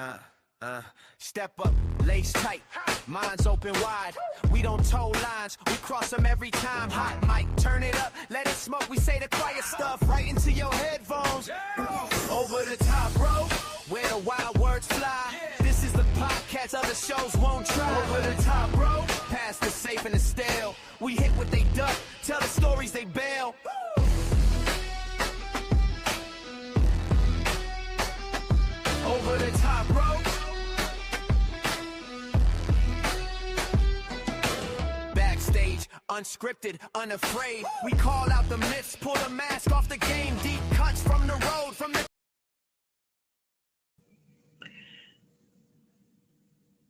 Uh, Step up, lace tight, minds open wide. We don't toe lines, we cross them every time. Hot mic, turn it up, let it smoke. We say the quiet stuff right into your headphones. Over the top, bro, where the wild words fly. This is the podcast, other shows won't try. Over the top, bro, past the safe and the stale. We hit what they duck, tell the stories they bail. Over the top, bro. Backstage, unscripted, unafraid. We call out the myths, pull the mask off the game. Deep cuts from the road, from the...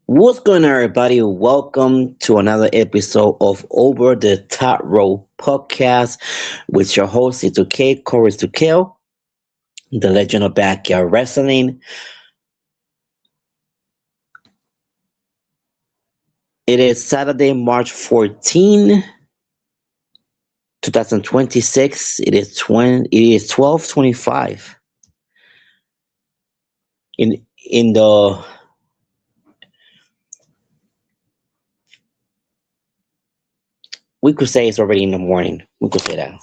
What's going on, everybody? Welcome to another episode of Over the Top Rope podcast with your host, it's okay, Corey Tukel, the legend of backyard wrestling. It is Saturday, March 14, 2026. It is 12:25. In the we could say it's already in the morning. We could say that.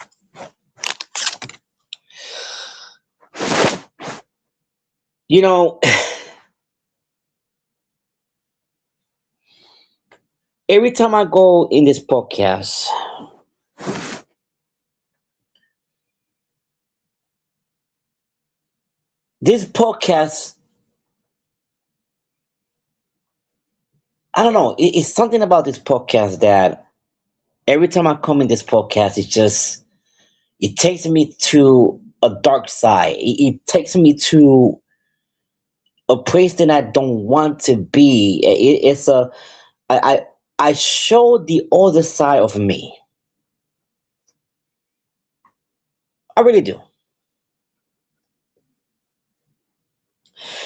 You know, every time I go in this podcast, I don't know, it's something about this podcast that every time I come in this podcast, it takes me to a dark side. It takes me to a place that I don't want to be. I show the other side of me. I really do.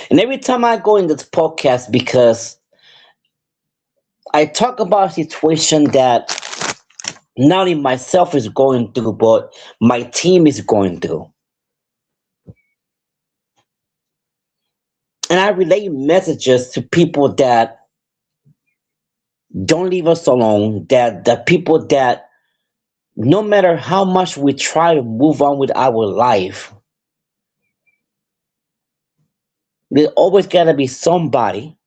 And every time I go in this podcast, because I talk about a situation that not only myself is going through, but my team is going through. And I relay messages to people that don't leave us alone, that the people that no matter how much we try to move on with our life, there's always got to be somebody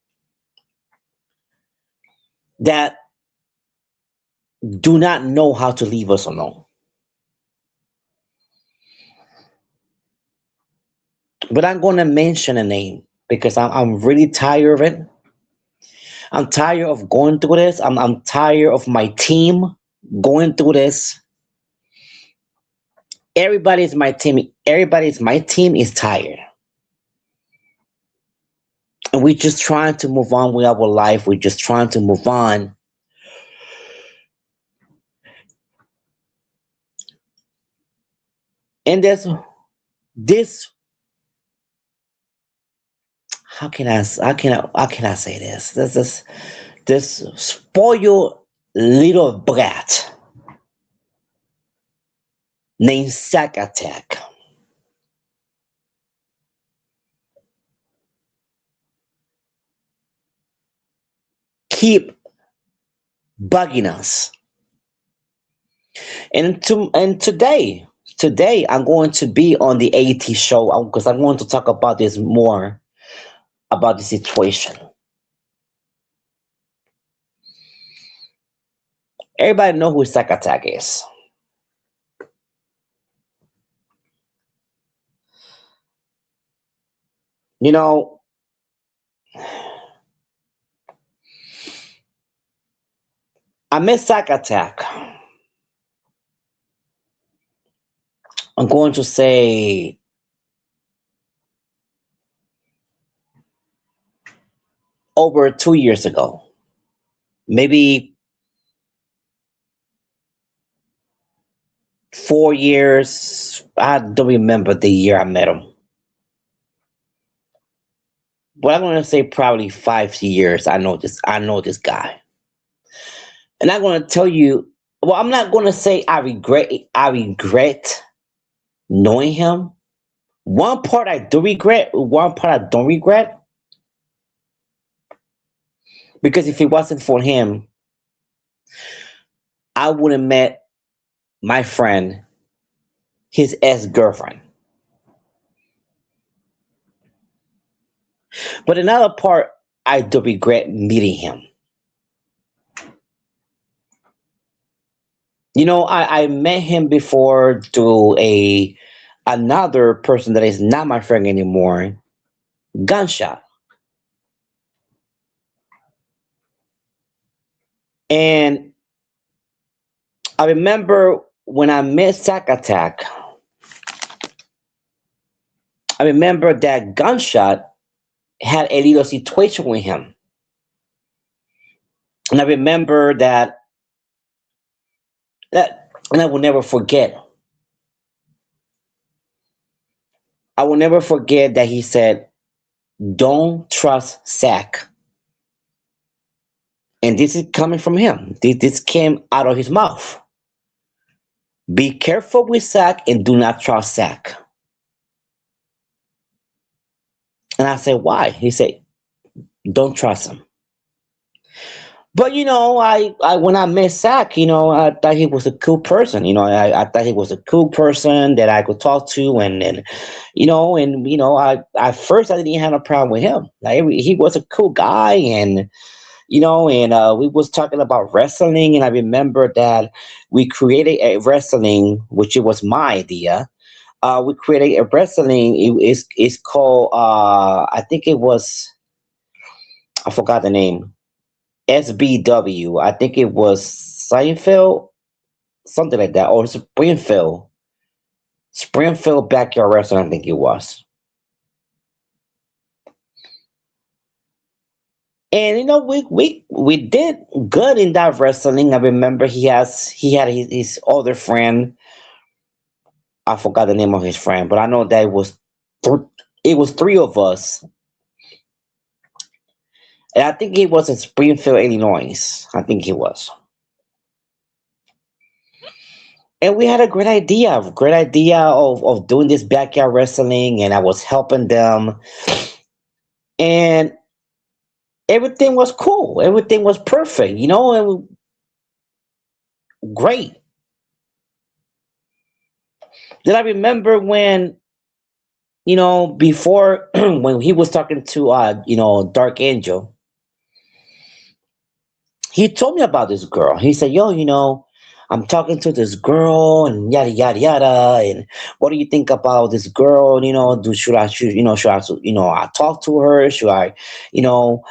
that do not know how to leave us alone. But I'm going to mention a name because I'm really tired of it. I'm tired of going through this. I'm tired of my team going through this. Everybody's my team is tired. And we're just trying to move on with our life. We're just trying to move on. And there's this. How can I say this? There's this spoiled little brat named Sack Attack. Keep bugging us. And today I'm going to be on the AT show because I'm going to talk about this more about the situation. Everybody know who Sack Attack is. You know, I met Sack Attack. I'm going to say over 2 years ago. Maybe 4 years. I don't remember the year I met him. But I'm going to say probably 5 years. I know this guy. And I'm going to tell you, well, I'm not going to say I regret knowing him. One part I do regret, one part I don't regret. Because if it wasn't for him, I would have met my friend, his ex girlfriend. But another part, I do regret meeting him. I met him before through a another person that is not my friend anymore. Gunshot. And I remember when I met Sack Attack, I remember that Gunshot had a little situation with him. And I remember and I will never forget. I will never forget that he said, "Don't trust Sack." And this is coming from him. This came out of his mouth. Be careful with Sack and do not trust Sack. And I said, why? He said, don't trust him. But I when I met Sack, I thought he was a cool person. I thought he was a cool person that I could talk to, and at first I didn't have a problem with him. Like he was a cool guy, and we was talking about wrestling, and I remember that we created a wrestling, which it was my idea. We created a wrestling. It's called I think it was, I forgot the name. SBW. I think it was Seinfeld, something like that, or Springfield Backyard Wrestling. I think it was. And we did good in that wrestling. I remember he had his other friend. I forgot the name of his friend, but I know that it was three of us, and I think it was in Springfield, Illinois. I think it was, and we had a great idea of doing this backyard wrestling, and I was helping them, and everything was cool. Everything was perfect, and great. Then I remember when, before when he was talking to Dark Angel, he told me about this girl. He said, "Yo, I'm talking to this girl and yada yada yada. And what do you think about this girl? Should I talk to her? Should I,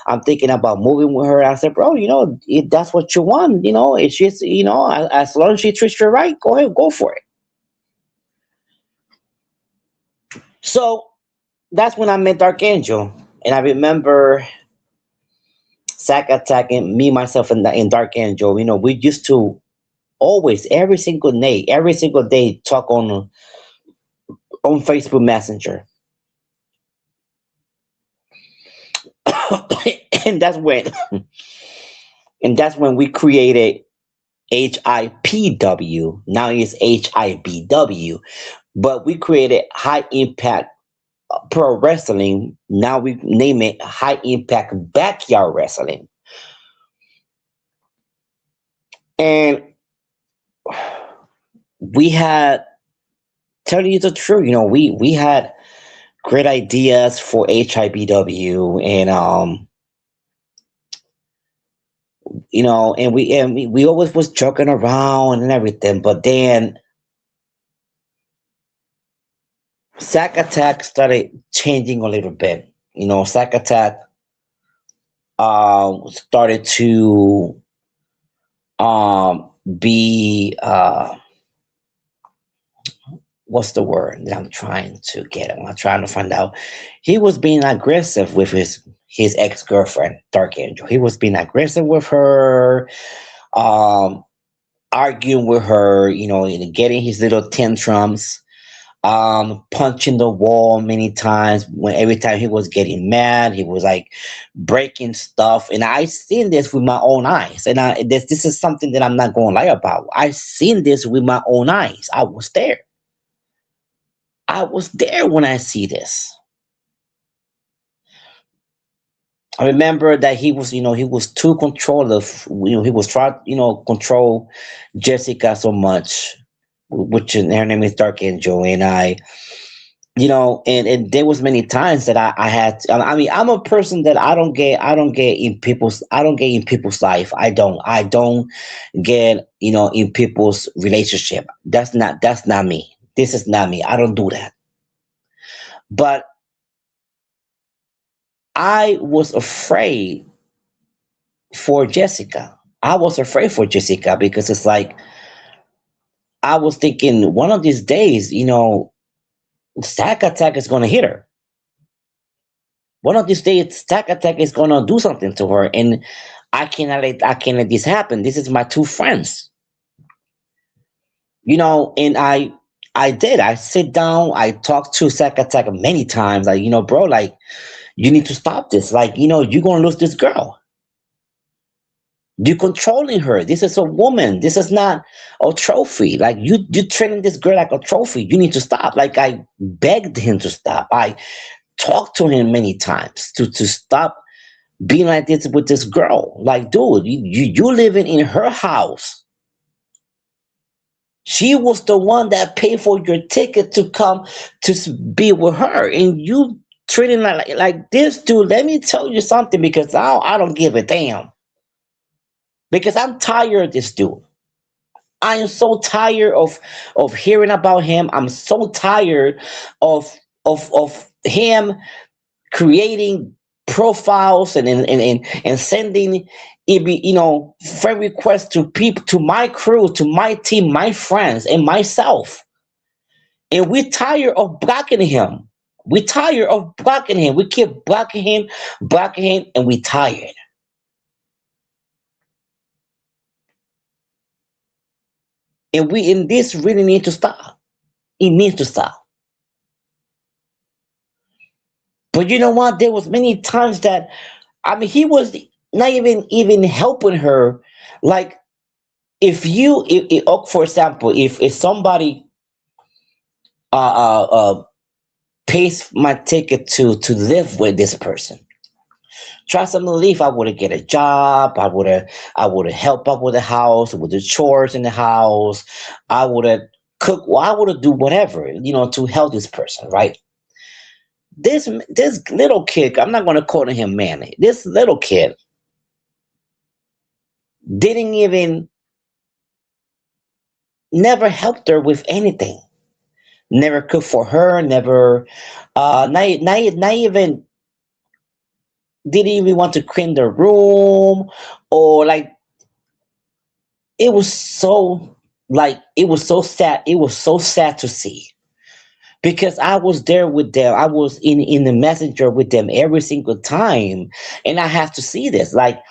I'm thinking about moving with her." I said, "Bro, if that's what you want, it's just, as long as she treats you right, go ahead, go for it." So that's when I met Dark Angel, and I remember Sack attacking me, myself, and Dark Angel. We used to always, every single day, talk on Facebook Messenger, and that's when we created HIPW. Now it's HIBW, but we created High Impact Pro Wrestling. Now we name it High Impact Backyard Wrestling. And we had, telling you the truth, we had great ideas for HIBW, and and we always was joking around and everything, but then Sack Attack started changing a little bit. Sack Attack started to be what's the word that I'm trying to get at? I'm trying to find out. He was being aggressive with his ex girlfriend, Dark Angel. He was being aggressive with her, um, arguing with her. Getting his little tantrums, punching the wall many times. When every time he was getting mad, he was like breaking stuff. And I seen this with my own eyes. And this is something that I'm not going to lie about. I seen this with my own eyes. I was there. I was there when I see this. I remember that he was too controlling. He was trying, control Jessica so much, which her name is Dark Angel, and and there was many times that I had. I mean, I'm a person that I don't get in people's life. I don't get, in people's relationship. That's not me. This is not me. I don't do that. But I was afraid for Jessica. I was afraid for Jessica because it's like I was thinking one of these days, Stack Attack is going to hit her. One of these days, Stack Attack is going to do something to her, and I can't let this happen. This is my two friends, and I did. I sit down. I talked to Stack Attack many times. Like, bro, like you need to stop this. Like, you're going to lose this girl. You're controlling her. This is a woman. This is not a trophy. Like you treating this girl like a trophy. You need to stop. Like I begged him to stop. I talked to him many times to stop being like this with this girl. Like, dude, you living in her house. She was the one that paid for your ticket to come be with her, and you treating like this, dude. Let me tell you something, because I don't give a damn. Because I'm tired of this dude. I am so tired of hearing about him. I'm so tired of him creating profiles and sending friend requests to people, to my crew, to my team, my friends, and myself. And we're tired of blocking him. We're tired of blocking him. We keep blocking him, and we're tired. And this really needs to stop. It needs to stop. But you know what? There was many times that, I mean, he was not even helping her. Like, for example, if somebody uh, uh, uh, pays my ticket to live with this person, trust them to leave, I would have get a job. I would have helped up with the house, with the chores in the house. I would have cook. Well, I would have do whatever, to help this person, right? This little kid, I'm not going to call him Manny. This little kid didn't even never helped her with anything. Never cooked for her. Never, not even didn't even want to clean the room, or like it was so sad. It was so sad to see, because I was there with them. I was in the messenger with them every single time, and I have to see this. Like,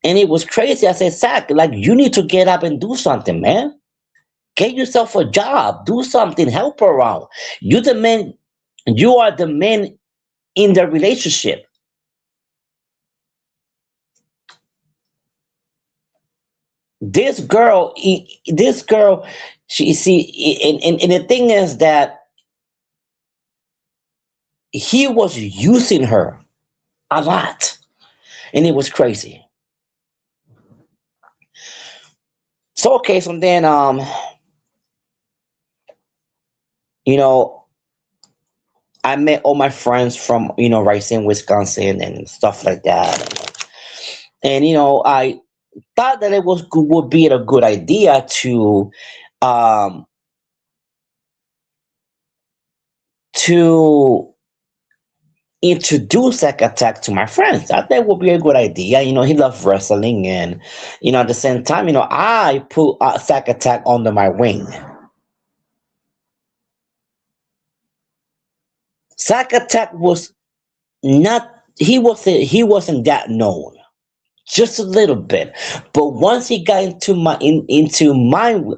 and it was crazy. I said, Zach, like, you need to get up and do something, man. Get yourself a job. Do something. Help her around. You the man. You are the man in the relationship. This girl, she see, and the thing is that he was using her a lot, and it was crazy. So okay, so then you know, I met all my friends from Racine, Wisconsin, and stuff like that. And I thought that would be a good idea um to introduce Zack Attack to my friends. I think would be a good idea. He loves wrestling, and at the same time, I put Zack Attack under my wing. Zack Attack was not he wasn't that known, just a little bit. But once he got into my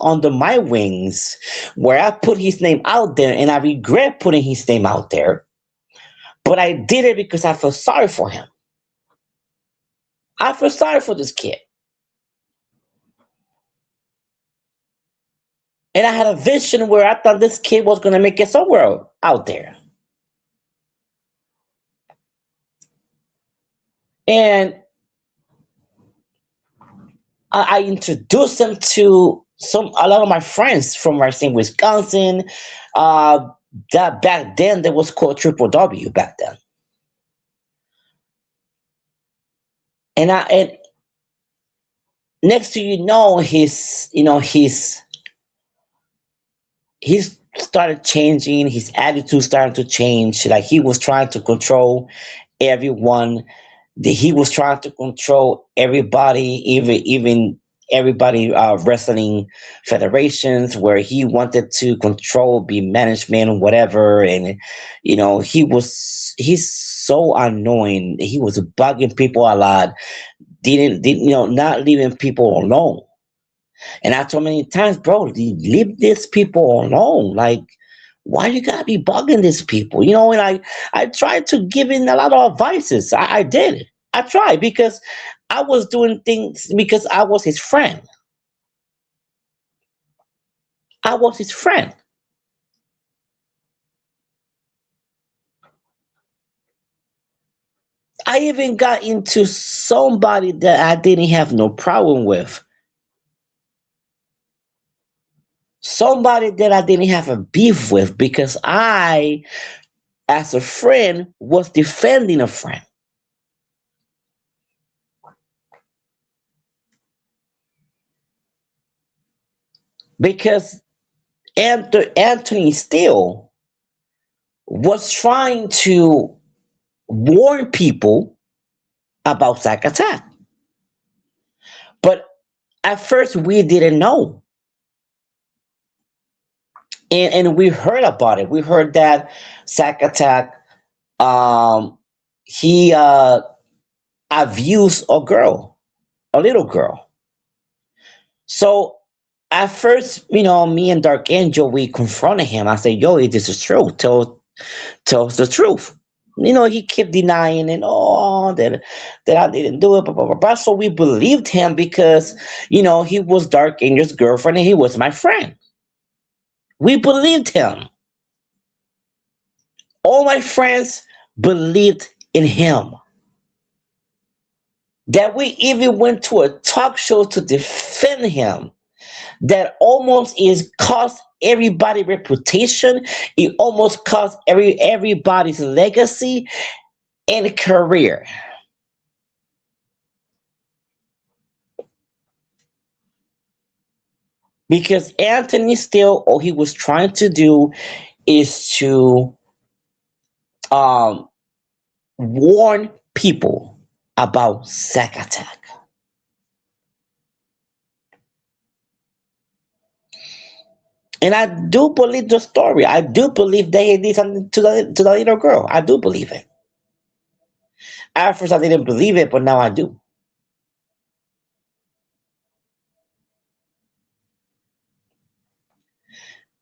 under my wings, where I put his name out there, and I regret putting his name out there, but I did it because I feel sorry for him. I feel sorry for this kid. And I had a vision where I thought this kid was going to make it somewhere out there. And I introduced them to a lot of my friends from where Wisconsin. Uh, that back then there was called Triple W back then, and next to he's started changing. His attitude started to change. Like he was trying to control everyone. He was trying to control everybody, even everybody wrestling federations, where he wanted to control, be management, whatever. And he's so annoying. He was bugging people a lot. Didn't not leaving people alone. And I told many times, bro, leave these people alone. Like, why you gotta be bugging these people? And I tried to give in a lot of advices. I did. I tried because I was doing things because I was his friend. I was his friend. I even got into somebody that I didn't have no problem with. Somebody that I didn't have a beef with because I, as a friend, was defending a friend. Because Anthony Steele was trying to warn people about Zack Attack. But at first we didn't know. And we heard about it. We heard that Zack Attack, he abused a girl, a little girl. So at first, me and Dark Angel, we confronted him. I said, "Yo, this is true. Tell us the truth." He kept denying and that I didn't do it, blah, blah, blah, blah. So we believed him because, he was Dark Angel's girlfriend and he was my friend. We believed him. All my friends believed in him. That we even went to a talk show to defend him. That almost is cost everybody reputation. It almost cost everybody's legacy and career. Because Anthony Steele, all he was trying to do is to um, warn people about Zack Attack. And I do believe the story. I do believe they did something to the little girl. I do believe it. At first, I didn't believe it, but now I do.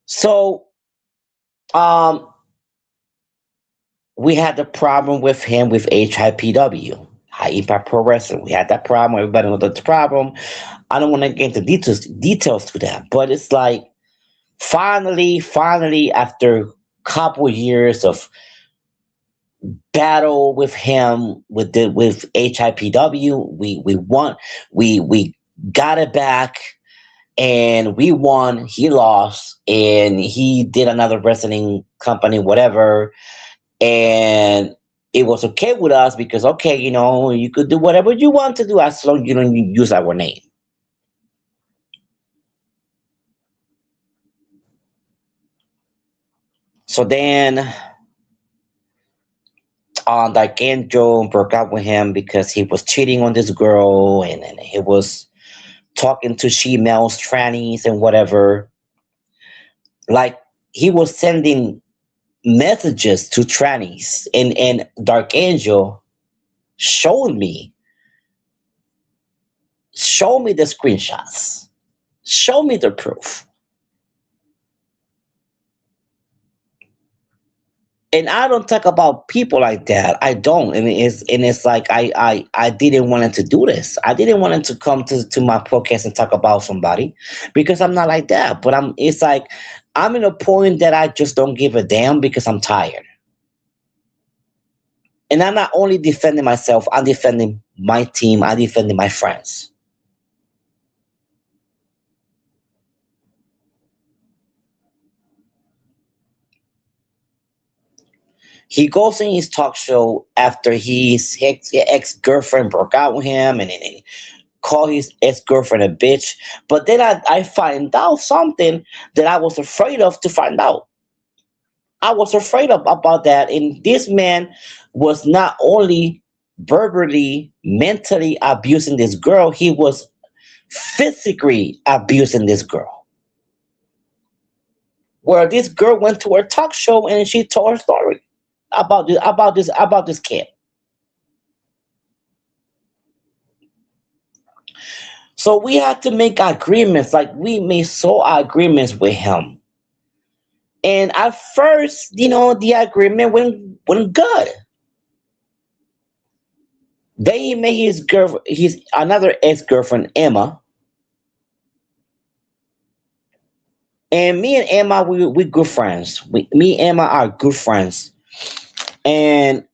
So, um, we had the problem with him with HIPW, High Impact Pro Wrestling. We had that problem. Everybody knows the problem. I don't want to get into details to that, but it's like finally, after a couple years of battle with him with HIPW, we won. We got it back, and we won. He lost, and he did another wrestling company, whatever, and it was okay with us because okay, you could do whatever you want to do as long as you don't use our name. So then, like Angel broke up with him because he was cheating on this girl, and he was talking to she-males, trannies, and whatever. Like he was sending messages to trannies, and Dark Angel showed me the screenshots, show me the proof. And I don't talk about people like that. I don't. And it's like I didn't want him to do this. I didn't want him to come to my podcast and talk about somebody because I'm not like that. But it's like I'm in a point that I just don't give a damn because I'm tired. And I'm not only defending myself, I'm defending my team, I'm defending my friends. He goes in his talk show after his ex girlfriend broke out with him, and then call his ex girlfriend a bitch. But then I find out something that I was afraid of to find out. I was afraid of about that. And this man was not only verbally, mentally abusing this girl, he was physically abusing this girl. Where this girl went to her talk show and she told her story about this kid. So we had to make agreements, like we made so agreements with him. And at first, the agreement went good. Then he met his another ex girlfriend Emma, and me and Emma we good friends. Me and Emma are good friends, and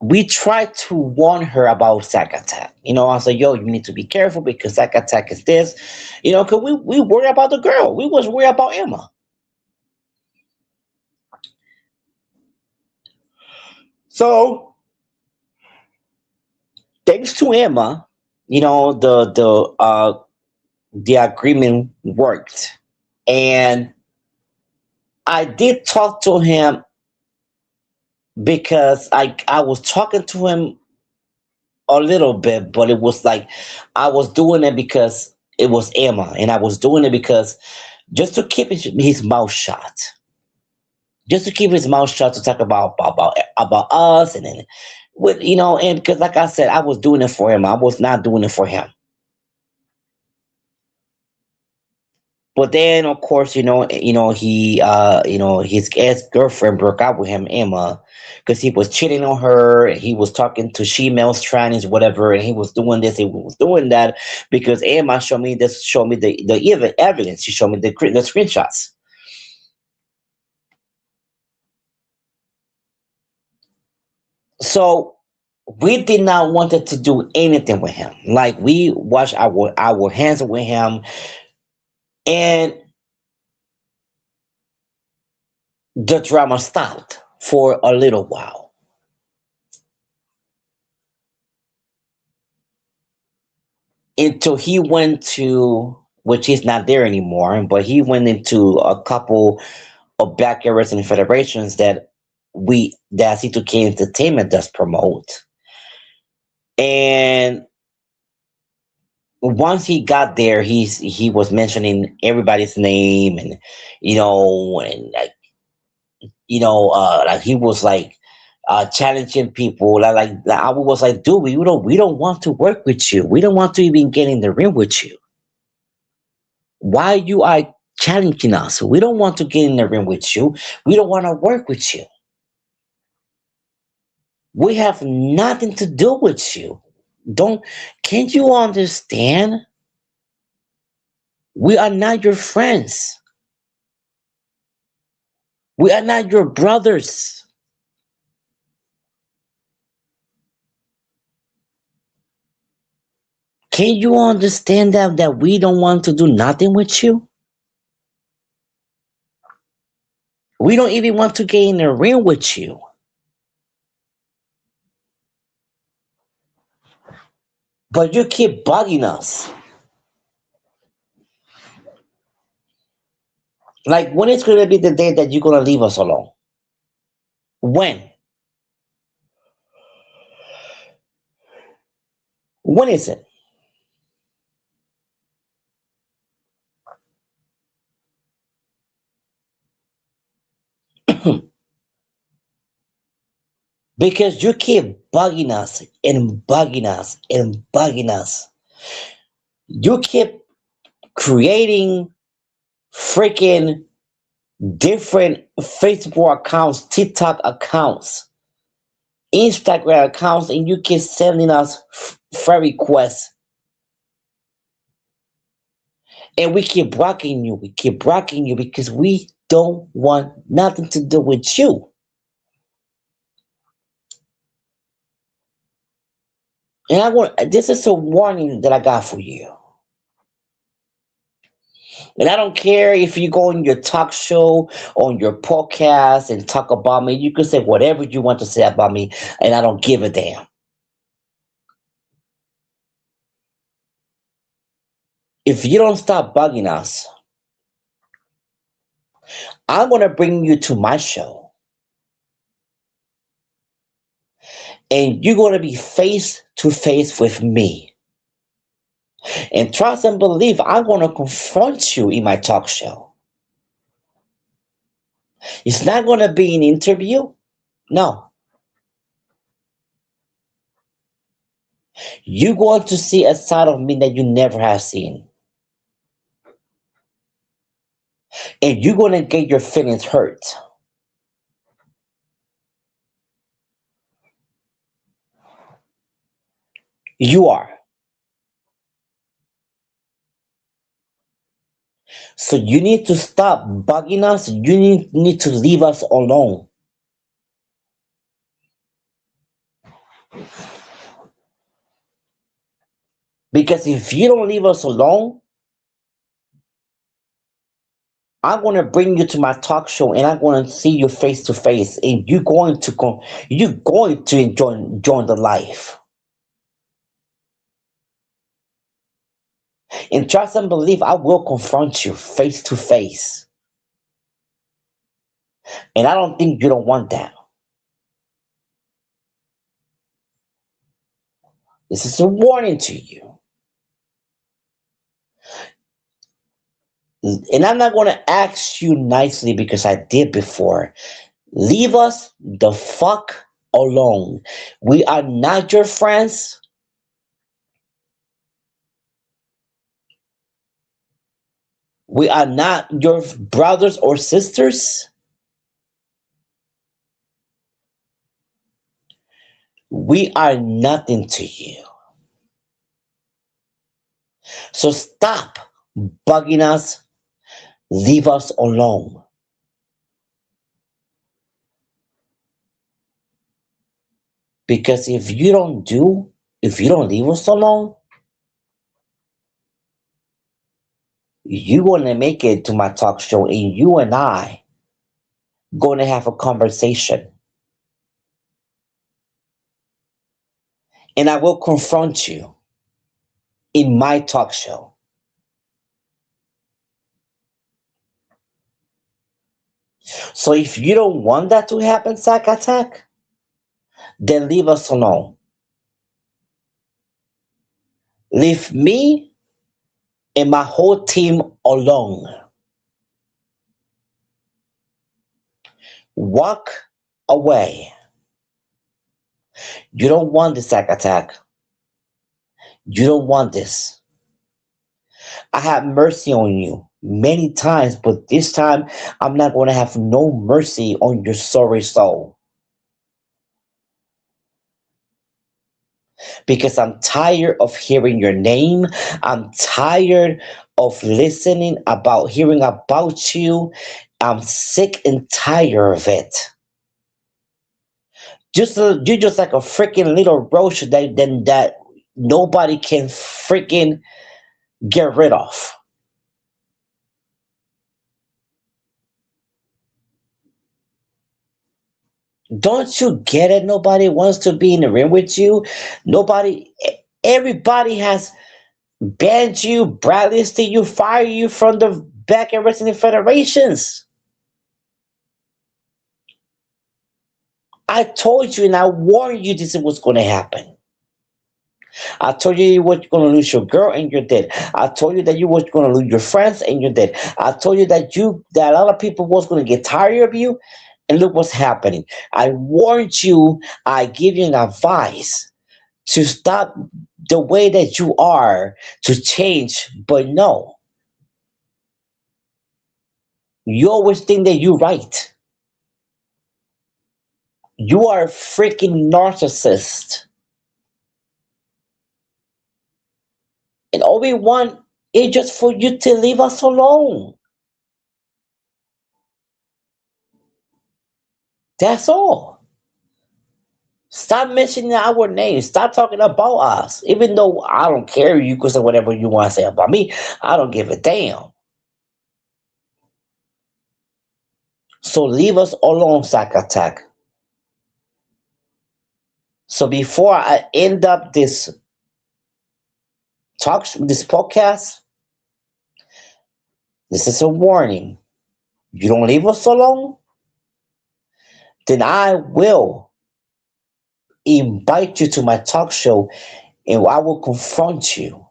we try to warn her about Zack Attack. I said, yo, you need to be careful because Zack Attack is this. Because we worry about the girl. We was worried about Emma. So thanks to Emma, the agreement worked. And I did talk to him because I was talking to him a little bit, but it was like I was doing it because it was Emma, and I was doing it because just to keep his mouth shut, just to keep his mouth shut to talk about us, and then and because like I said, I was doing it for him. I was not doing it for him. But then, of course, he, his ex girlfriend broke up with him, Emma, because he was cheating on her. And he was talking to females, trannies, whatever, and he was doing this, he was doing that, because Emma showed me the evidence. She showed me the screenshots. So we did not wanted to do anything with him. Like we washed our hands with him, and the drama stopped for a little while. Until he went to, which he's not there anymore, but he went into a couple of back areas and federations that C2K Entertainment does promote. And once he got there, he was mentioning everybody's name, and and like he was like challenging people. I was like, dude, we don't want to work with you. We don't want to even get in the ring with you. Why you are challenging us? We don't want to get in the ring with you. We don't want to work with you. We have nothing to do with you. Don't Can't you understand? We are not your friends. We are not your brothers. Can you understand that we don't want to do nothing with you? We don't even want to get in the ring with you. But you keep bugging us. Like, when is going to be the day that you're going to leave us alone? When? When is it? Because you keep bugging us and bugging us and bugging us. You keep creating freaking different Facebook accounts, TikTok accounts, Instagram accounts, and you keep sending us friend requests. And we keep blocking you. We keep blocking you because we don't want nothing to do with you. And I want this is a warning that I got for you. And I don't care if you go on your talk show, on your podcast, and talk about me. You can say whatever you want to say about me, and I don't give a damn. If you don't stop bugging us, I'm going to bring you to my show, and you're going to be face to face with me. And trust and believe, I'm going to confront you in my talk show. It's not going to be an interview. No. You're going to see a side of me that you never have seen. And you're going to get your feelings hurt. You are. So you need to stop bugging us. You need to leave us alone. Because if you don't leave us alone, I'm going to bring you to my talk show and I'm going to see you face to face and you're going to enjoy the life. And trust and believe I will confront you face to face. And I don't think you don't want that. This is a warning to you. And I'm not going to ask you nicely because I did before. Leave us the fuck alone. We are not your friends. We are not your brothers or sisters. We are nothing to you. So stop bugging us. Leave us alone. Because if you don't leave us alone, you want to make it to my talk show and you and I going to have a conversation. And I will confront you in my talk show. So if you don't want that to happen, Sack Attack, then leave us alone. Leave me and my whole team alone. Walk away. You don't want this, Sack Attack. You don't want this. I have mercy on you many times, but this time I'm not going to have no mercy on your sorry soul. Because I'm tired of hearing your name. I'm tired of listening about hearing about you. I'm sick and tired of it. You're just like a freaking little roach that nobody can freaking get rid of. Don't you get it? Nobody wants to be in the ring with you. Everybody has banned you, blacklisted you, fired you from the back and wrestling federations. I told you and I warned you this is what's going to happen. I told you you were going to lose your girl and you're dead. I told you that you were going to lose your friends and you're dead. I told you that a lot of people was going to get tired of you, and look what's happening. I warned you. I give you an advice to stop the way that you are, to change, but no. You always think that you're right. You are a freaking narcissist. And all we want is just for you to leave us alone. That's all. Stop mentioning our names. Stop talking about us. Even though I don't care, you can say whatever you want to say about me. I don't give a damn. So leave us alone, Sack Attack. So before I end up this podcast, this is a warning. You don't leave us alone, then I will invite you to my talk show and I will confront you.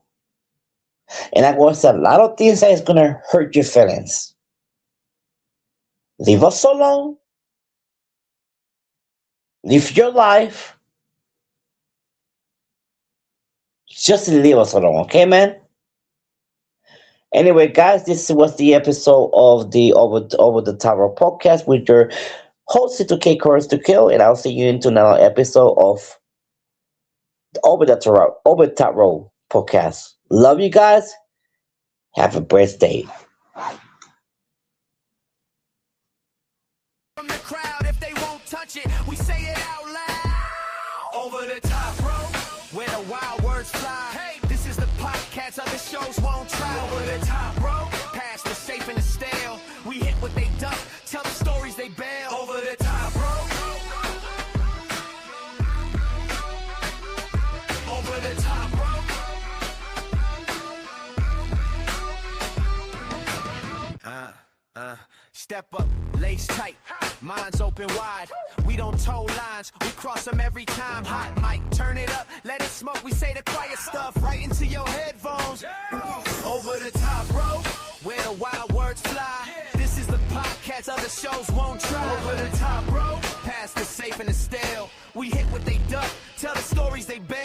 And I'm going to say a lot of things that is going to hurt your feelings. Leave us alone. Live your life. Just leave us alone, okay, man? Anyway, guys, this was the episode of the Over the Tower podcast with your host, C2K Courage to Kill, and I'll see you into another episode of the Over the Top Row podcast. Love you guys. Have a blessed day. From the crowd, if they won't touch it, we say it out loud. Over the top row, where the wild words fly. Hey, this is the podcast, other shows won't try. Over the top row, past the safe and the stale. We hit what they duck, tell the stories they bail. Over the top row. Over the top row. Step up, lace tight, minds open wide. We don't toe lines, we cross them every time. Hot mic, turn it up, let it smoke. We say the quiet stuff right into your headphones. Over the top row, where the wild words fly. This is the podcast, other shows won't try. Over the top row, past the safe and the stale. We hit what they duck, tell the stories they bail.